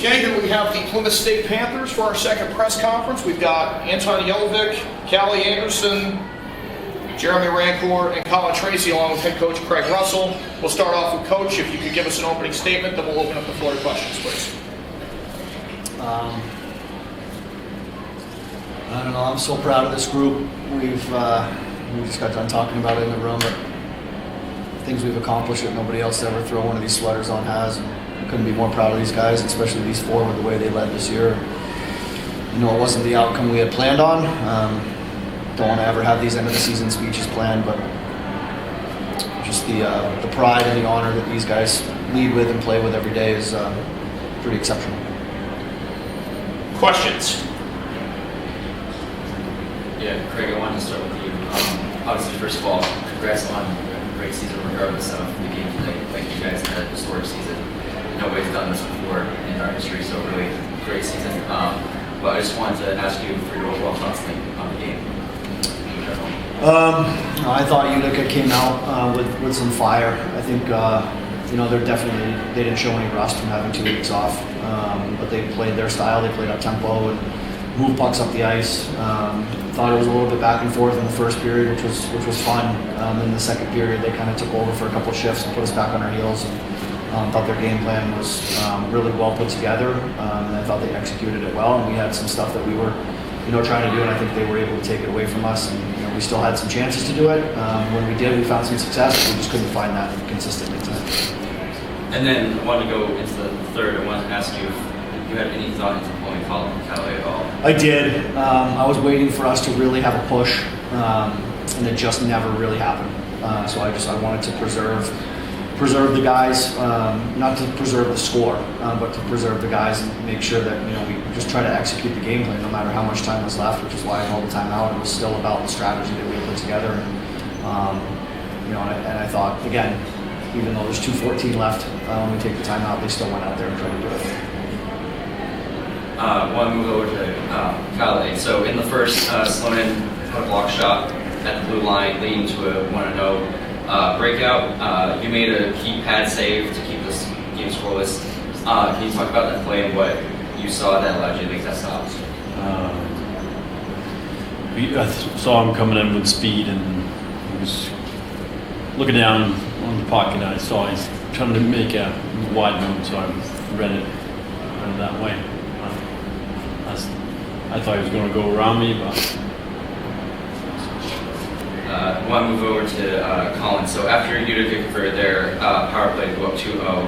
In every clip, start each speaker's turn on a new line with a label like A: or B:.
A: Okay, here we have the Plymouth State Panthers for our second press conference. We've got Anton, Jellvik, Kalle, Andersson, Jeromey, Rancourt, and Colin, Tracy, along with head coach Craig Russell. We'll start off with Coach. If you could give us an opening statement, then we'll open up the floor to questions, please.
B: I don't know. I'm so proud of this group. We just got done talking about it in the room, but things we've accomplished that nobody else ever thrown one of these sweaters on has. And I couldn't be more proud of these guys, especially these four with the way they led this year. You know, it wasn't the outcome we had planned on. Don't want to ever have these end of the season speeches planned, but just the pride and the honor that these guys lead with and play with every day is pretty exceptional.
A: Questions?
C: Yeah, Craig, I wanted to start with you. Obviously, first of all, congrats on a great season regardless of the game today. Like you guys had a historic season. Nobody's done this before in our history, so really great season. But I just wanted to ask you for your overall thoughts on the game.
B: I thought Utica came out with some fire. I think they didn't show any rust from having 2 weeks off, but they played their style. They played up tempo and moved pucks up the ice. Thought it was a little bit back and forth in the first period, which was fun. In the second period, they kind of took over for a couple shifts and put us back on our heels. And thought their game plan was really well put together, and I thought they executed it well. And we had some stuff that we were, trying to do, and I think they were able to take it away from us. And we still had some chances to do it. When we did, we found some success, but we just couldn't find that consistently tonight.
C: And then I wanted to go into the third. I wanted to ask you if you had any thought into pulling Colin and Kalle at all.
B: I did. I was waiting for us to really have a push, and it just never really happened. So I wanted to preserve the guys, not to preserve the score, but to preserve the guys and make sure that we just try to execute the game plan no matter how much time was left, which is why I called the timeout. It was still about the strategy that we had put together, and I thought again, even though there's 2:14 left, when we take the timeout, they still went out there and tried to do it.
C: I want to move over to Kalle. So in the first, Sloan put a block shot at the blue line, leading to a 1-0 breakout. You made a key pad save to keep this game scoreless. Can you talk about that play and what you saw that allowed you to make that stop?
D: I saw him coming in with speed, and he was looking down on the puck, and I saw he's trying to make a wide move, so I read it that way. I thought he was going to go around me, but.
C: I want to move over to Colin. So after Utica converted their power play to go up 2-0,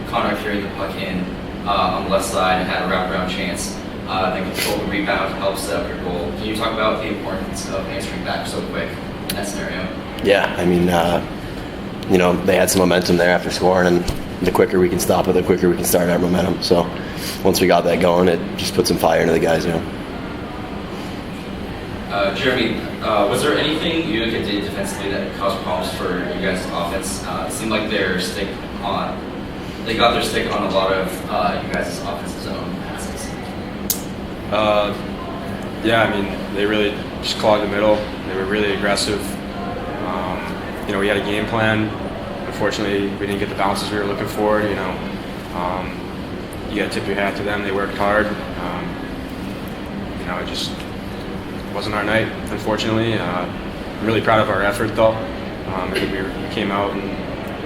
C: Connor carried the puck in on the left side and had a wraparound chance. Then controlled the rebound, helped set up your goal. Can you talk about the importance of answering back so quick in that scenario?
E: Yeah, I mean, they had some momentum there after scoring, and the quicker we can stop it, the quicker we can start our momentum. So once we got that going, it just put some fire into the guys,
C: Jeremy, was there anything Utica did defensively that caused problems for you guys' offense? It seemed like they got their stick on a lot of you guys' offensive zone passes.
F: Yeah, I mean, they really just clawed the middle. They were really aggressive. We had a game plan. Unfortunately, we didn't get the bounces we were looking for. You got to tip your hat to them. They worked hard. It just wasn't our night, unfortunately. I'm really proud of our effort, though. I think we came out and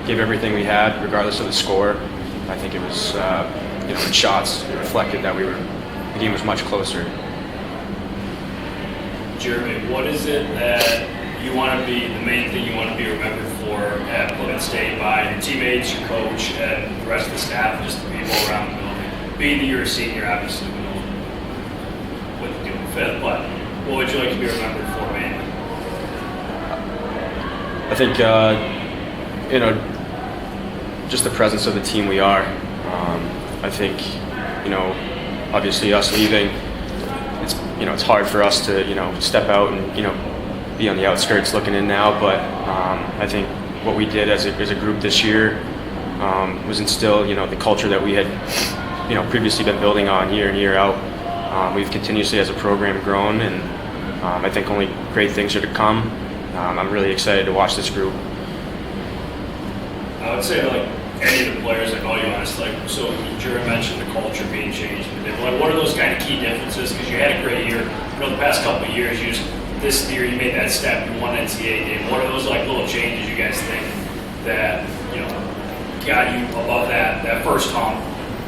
F: gave everything we had, regardless of the score. I think it was, in shots, it reflected that the game was much closer.
G: Jeremy, what is it that you want to be, the main thing you want to be remembered for at Plymouth State by your teammates, your coach, and the rest of the staff, and just the people around the building? Being that you're a senior, obviously, we know what to do in fifth, but what would you like to be remembered for, man?
F: I think, just the presence of the team we are. I think, obviously us leaving, it's hard for us to, step out and, be on the outskirts looking in now. But I think what we did as a group this year was instill, the culture that we had, previously been building on year in, year out. We've continuously as a program grown, and I think only great things are to come. I'm really excited to watch this group.
G: I would say, any of the players, like, all you honest, like, so Jeremy mentioned the culture being changed, but like, what are those kind of key differences? Because you had a great year. You know, the past couple of years, this year you made that step, you won an NCAA game. What are those like little changes you guys think that, you know, got you above that first hump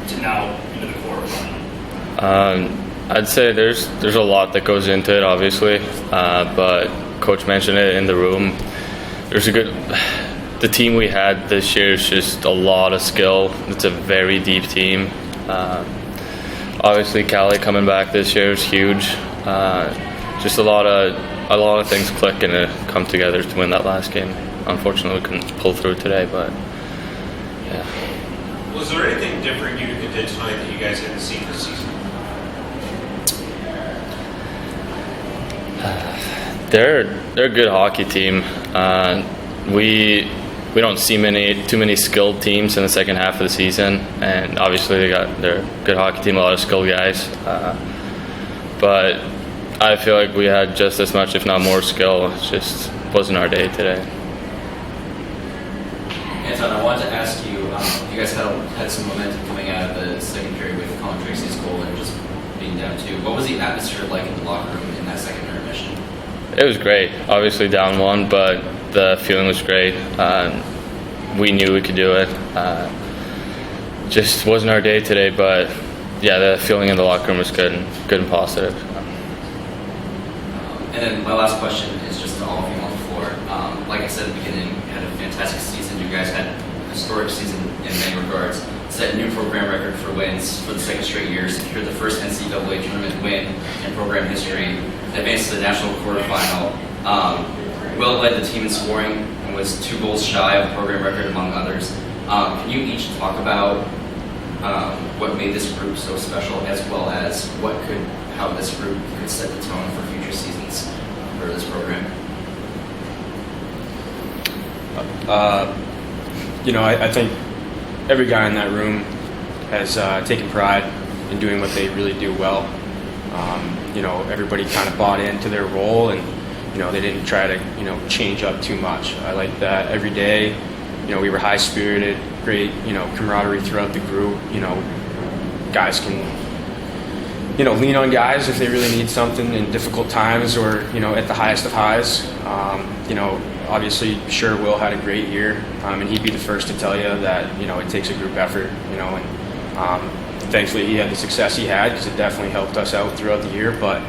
G: to now into the quarterfinal?
H: I'd say there's a lot that goes into it, obviously, but Coach mentioned it in the room. The team we had this year is just a lot of skill. It's a very deep team. Obviously, Kalle coming back this year is huge. Just a lot of things click and come together to win that last game. Unfortunately, we couldn't pull through today, but yeah.
I: Was there anything different Utica did tonight that you guys hadn't seen this season?
H: They're a good hockey team. We don't see too many skilled teams in the second half of the season, and obviously they're a good hockey team, a lot of skilled guys. But I feel like we had just as much, if not more, skill. It just wasn't our day today.
C: Anton, I wanted to ask you, you guys had some momentum coming out of the second period with Colin Tracy's goal and just being down 2. What was the atmosphere like in the locker room in that second intermission?
H: It was great. Obviously down 1, but the feeling was great. We knew we could do it. Just wasn't our day today, but yeah, the feeling in the locker room was good and positive.
C: And then my last question is just to all of you on the floor. Like I said at the beginning, you had a fantastic season. You guys had a historic season in many regards. Set a new program record for wins for the second straight year. Secured the first NCAA tournament win in program history. Advanced to the national quarterfinal. Will led the team in scoring and was 2 goals shy of the program record, among others. Can you each talk about what made this group so special, as well as how this group could set the tone for future seasons for this program?
F: I think every guy in that room has taken pride in doing what they really do well. Everybody kind of bought into their role, and they didn't try to change up too much. I like that every day. We were high spirited, great camaraderie throughout the group. Guys can lean on guys if they really need something in difficult times or at the highest of highs. Obviously, sure, Will had a great year, and he'd be the first to tell you that it takes a group effort. Thankfully he had the success he had, because it definitely helped us out throughout the year. But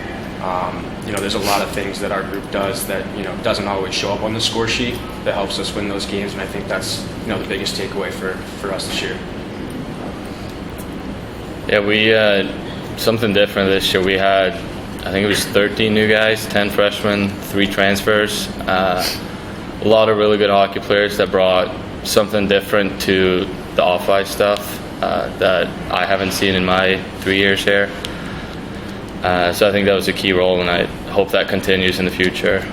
F: there's a lot of things that our group does that doesn't always show up on the score sheet that helps us win those games, and I think that's the biggest takeaway for us this year.
H: Yeah, we something different this year. We had, I think it was 13 new guys, 10 freshmen, 3 transfers. A lot of really good hockey players that brought something different to the off-ice stuff that I haven't seen in my 3 years here. So I think that was a key role, and I hope that continues in the future.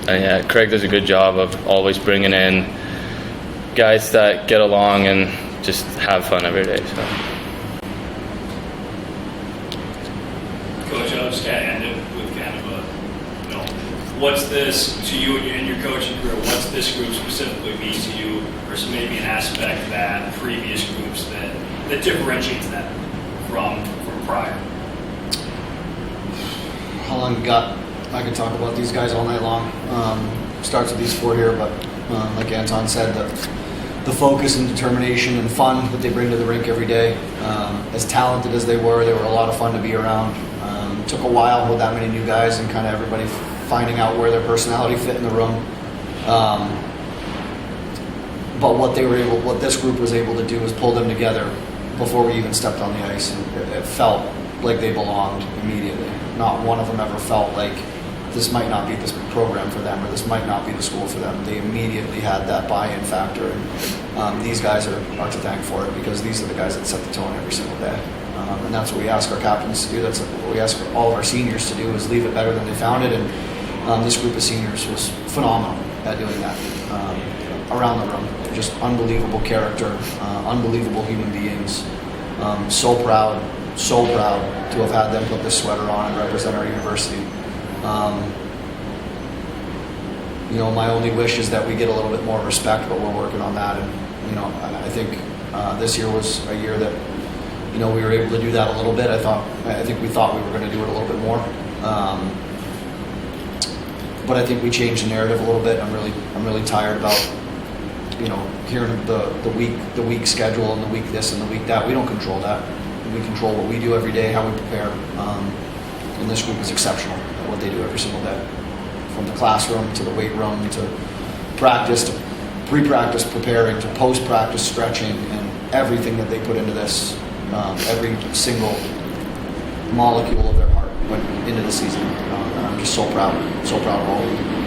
H: And yeah, Craig does a good job of always bringing in guys that get along and just have fun every day. So.
G: Coach, I'll just kind of end it with kind of what's this to you in your coaching career? What's this group specifically mean to you, versus maybe an aspect that previous groups that differentiates them from prior?
B: How long you got? I could talk about these guys all night long. Starts with these 4 here, but like Anton said, the focus and determination and fun that they bring to the rink every day. As talented as they were a lot of fun to be around. Took a while with that many new guys and kind of everybody finding out where their personality fit in the room. But what this group was able to do was pull them together before we even stepped on the ice, and it felt like they belonged immediately. Not one of them ever felt like this might not be this program for them, or this might not be the school for them. They immediately had that buy-in factor, and these guys are to thank for it, because these are the guys that set the tone every single day. And that's what we ask our captains to do. That's what we ask all of our seniors to do, is leave it better than they found it. And this group of seniors was phenomenal at doing that around the room. Just unbelievable character, unbelievable human beings. So proud to have had them put this sweater on and represent our university. My only wish is that we get a little bit more respect, but we're working on that. And I think this year was a year that we were able to do that a little bit. I think we thought we were going to do it a little bit more, but I think we changed the narrative a little bit. I'm really tired about hearing the week schedule and the week this and the week that. We don't control that. We control what we do every day, how we prepare. And this group is exceptional at what they do every single day, from the classroom to the weight room to practice to pre-practice preparing to post-practice stretching and everything that they put into this. Every single molecule of their heart went into the season. And I'm just so proud of all of them.